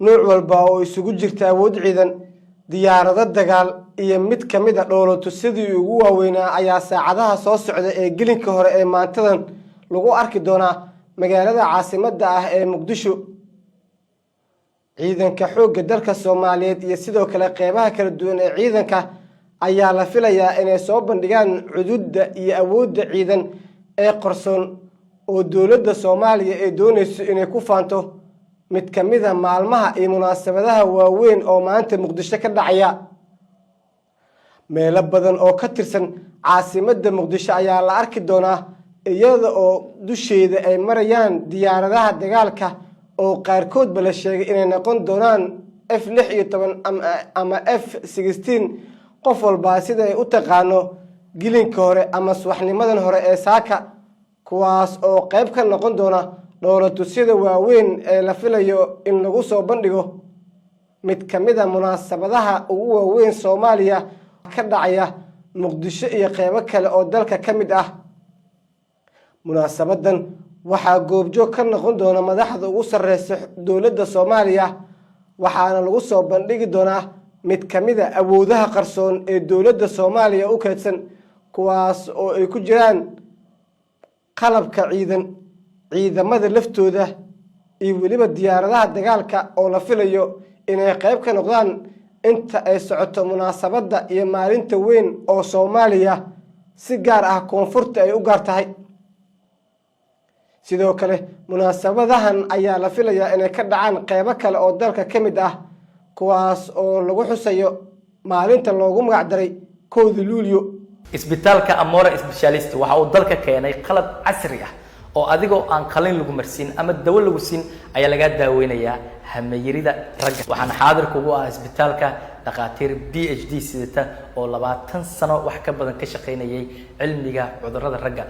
nooc walba oo isugu jirta awood ciidan diyaarado dagaal iyo mid ka mid ah dhoolotusyadii ugu waaweynaa ayaa saacadaha soo socda ee gelinka hore ee maantadan lagu arki doonaa magaalada caasimadda ah ee Muqdisho. ciidanka xoogga dalka Soomaaliyeed iyo sidoo kale qeybaha kala duwan ee ciidanka ayaa la filayaa inay soo bandhigaan cududda iyo awoodda ciidan ee qarsoon oo dowladda Soomaaliya ay doonayso inay ku faanto mid ka mid ah maalmaha iyo munaasabadaha waaweyn oo maanta Muqdisho ka dhacaya. meelo badan oo ka tirsan caasimadda Muqdisho ayaa la arki doonaa iyada oo dusheeda ay marayaan diyaaradaha dagaalka oo qaarkood la sheegay inay noqon doonaan F-16 ama F-16 qof walba sida ay u taqaano gilinka hore ama subaxnimadan hore ee saaka, kuwaas oo qayb ka noqon doona dhoolatusyada waaweyn ee la filayo in lagu soo bandhigo mid ka mid ah munaasabadaha ugu waaweyn Soomaaliya ka dhacaya Muqdisho iyo qaybo kale oo dalka ka mid ah. munaasabadan waxaa goobjoog ka noqon doona madaxda ugu sareysa dowladda Soomaaliya, waxaana lagu soo bandhigi doonaa mid ka mid ah awoodaha qarsoon ee dowladda Soomaaliya u kaydsan, kuwaas oo ay ku jiraan qalabka ciidamada laftooda iyo weliba diyaaradaha dagaalka oo la filayo inay qayb ka noqdaan inta ay socoto munaasabadda iyo maalinta weyn oo Soomaaliya si gaar ah koonfurta ay u gaar tahay. sidoo kale munaasabadahan ayaa la filayaa inay ka dhacaan qaybo kale oo dalka ka mid ah, kuwaas oo lagu xusayo maalinta loogu magac daray 1 Luulyo. isbitaalka Amora Specialist waxa uu dalka keenay qalab casri ah oo adigoo aan qalin lagu marsiin ama dawo lagu siin ayaa laga daaweynayaa hameeyirida ragga. waxaan xaadir kugu ah isbitaalka dhaqaatiir PhD sidata oo 20 sano wax ka badan ka shaqeynayay cilmiga cudurrada ragga.